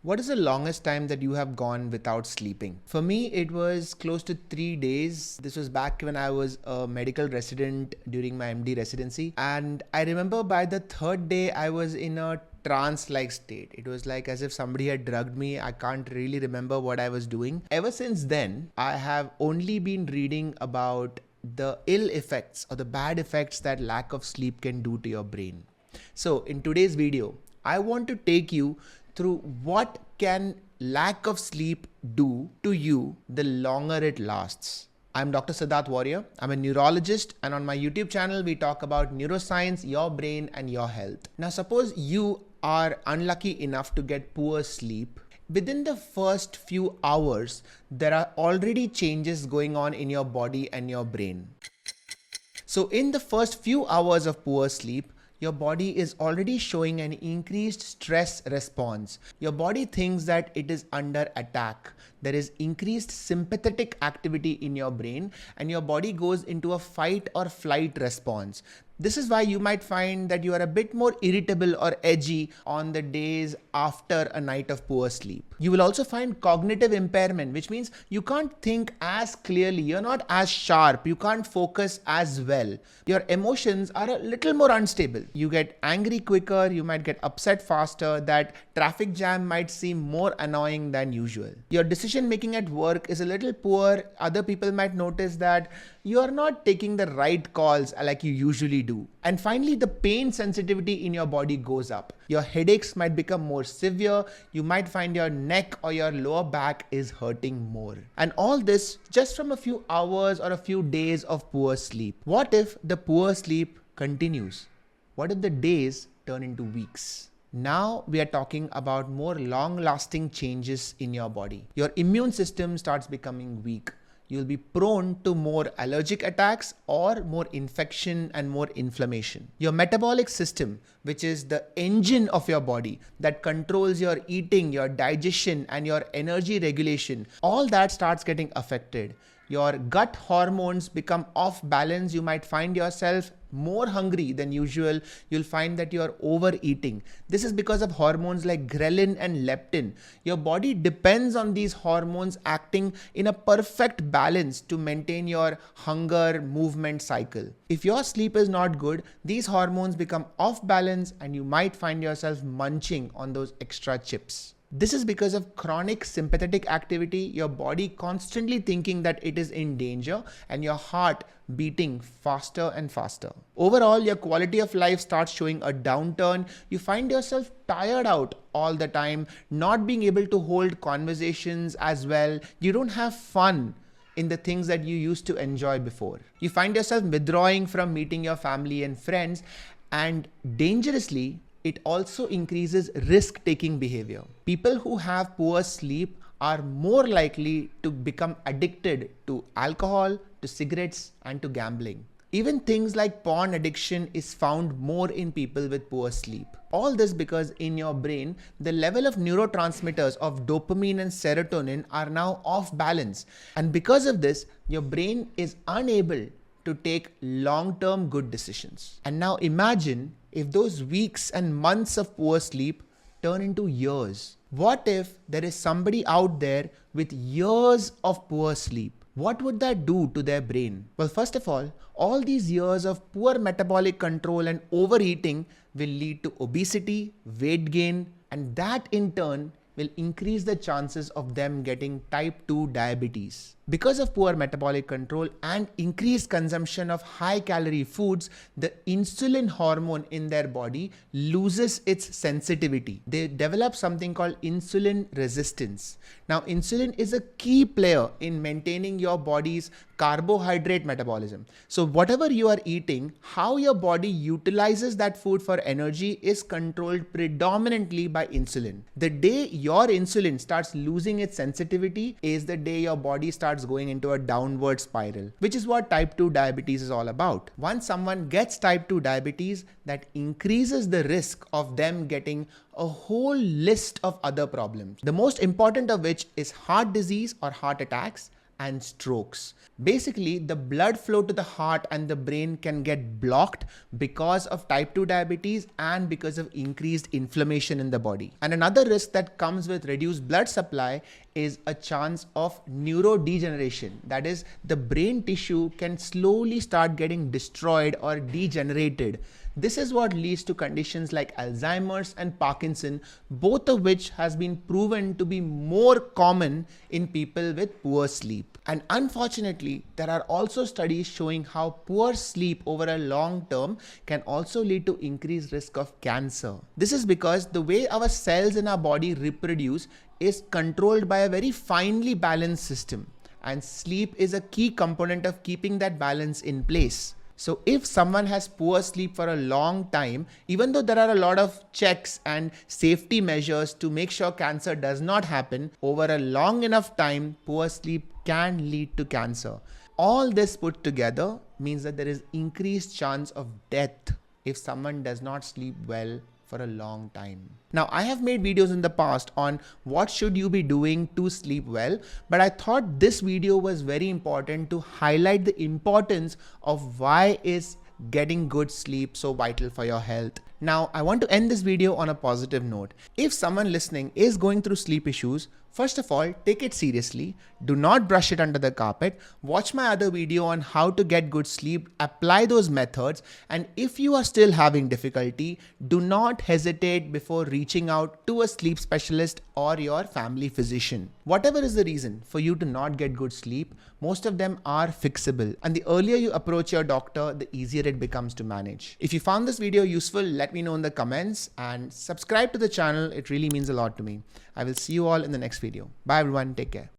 What is the longest time that you have gone without sleeping? For me, it was close to 3 days. This was back when I was a medical resident during my MD residency. And I remember by the third day, I was in a trance-like state. It was like as if somebody had drugged me. I can't really remember what I was doing. Ever since then, I have only been reading about the ill effects or the bad effects that lack of sleep can do to your brain. So in today's video, I want to take you through what can lack of sleep do to you the longer it lasts. I'm Dr. Siddharth Warrior. I'm a neurologist, and on my YouTube channel, we talk about neuroscience, your brain, and your health. Now, suppose you are unlucky enough to get poor sleep. Within the first few hours, there are already changes going on in your body and your brain. So in the first few hours of poor sleep, your body is already showing an increased stress response. Your body thinks that it is under attack. There is increased sympathetic activity in your brain, and your body goes into a fight or flight response. This is why you might find that you are a bit more irritable or edgy on the days after a night of poor sleep. You will also find cognitive impairment, which means you can't think as clearly, you're not as sharp, you can't focus as well. Your emotions are a little more unstable. You get angry quicker, you might get upset faster, that traffic jam might seem more annoying than usual. Your decision making at work is a little poor. Other people might notice that you are not taking the right calls like you usually do. And finally, the pain sensitivity in your body goes up. Your headaches might become more severe. You might find your neck or your lower back is hurting more. And all this just from a few hours or a few days of poor sleep. What if the poor sleep continues? What if the days turn into weeks? Now we are talking about more long-lasting changes in your body. Your immune system starts becoming weak. You'll be prone to more allergic attacks or more infection and more inflammation. Your metabolic system, which is the engine of your body that controls your eating, your digestion, and your energy regulation, all that starts getting affected. Your gut hormones become off balance. You might find yourself more hungry than usual. You'll find that you're overeating. This is because of hormones like ghrelin and leptin. Your body depends on these hormones acting in a perfect balance to maintain your hunger movement cycle. If your sleep is not good, these hormones become off balance and you might find yourself munching on those extra chips. This is because of chronic sympathetic activity, your body constantly thinking that it is in danger and your heart beating faster and faster. Overall, your quality of life starts showing a downturn. You find yourself tired out all the time, not being able to hold conversations as well. You don't have fun in the things that you used to enjoy before. You find yourself withdrawing from meeting your family and friends, and dangerously, it also increases risk-taking behavior. People who have poor sleep are more likely to become addicted to alcohol, to cigarettes, and to gambling. Even things like porn addiction is found more in people with poor sleep. All this because in your brain, the level of neurotransmitters of dopamine and serotonin are now off balance. And because of this, your brain is unable to take long-term good decisions. And now imagine if those weeks and months of poor sleep turn into years. What if there is somebody out there with years of poor sleep? What would that do to their brain? Well, first of all these years of poor metabolic control and overeating will lead to obesity, weight gain, and that in turn will increase the chances of them getting type 2 diabetes. Because of poor metabolic control and increased consumption of high-calorie foods, the insulin hormone in their body loses its sensitivity. They develop something called insulin resistance. Now, insulin is a key player in maintaining your body's carbohydrate metabolism. So whatever you are eating, how your body utilizes that food for energy is controlled predominantly by insulin. The day your insulin starts losing its sensitivity is the day your body starts going into a downward spiral, which is what type 2 diabetes is all about. Once someone gets type 2 diabetes, that increases the risk of them getting a whole list of other problems. The most important of which is heart disease or heart attacks, and strokes. Basically, the blood flow to the heart and the brain can get blocked because of type 2 diabetes and because of increased inflammation in the body. And another risk that comes with reduced blood supply is a chance of neurodegeneration. That is, the brain tissue can slowly start getting destroyed or degenerated. This is what leads to conditions like Alzheimer's and Parkinson, both of which has been proven to be more common in people with poor sleep. And unfortunately, there are also studies showing how poor sleep over a long term can also lead to increased risk of cancer. This is because the way our cells in our body reproduce is controlled by a very finely balanced system, and sleep is a key component of keeping that balance in place. So if someone has poor sleep for a long time, even though there are a lot of checks and safety measures to make sure cancer does not happen, over a long enough time, poor sleep can lead to cancer. All this put together means that there is increased chance of death if someone does not sleep well for a long time. Now, I have made videos in the past on what should you be doing to sleep well, but I thought this video was very important to highlight the importance of why is getting good sleep so vital for your health. Now, I want to end this video on a positive note. If someone listening is going through sleep issues, first of all, take it seriously. Do not brush it under the carpet. Watch my other video on how to get good sleep, apply those methods, and if you are still having difficulty, do not hesitate before reaching out to a sleep specialist or your family physician. Whatever is the reason for you to not get good sleep, most of them are fixable, and the earlier you approach your doctor, the easier it becomes to manage. If you found this video useful, let me know in the comments and subscribe to the channel. It really means a lot to me. I will see you all in the next video. Bye everyone. Take care.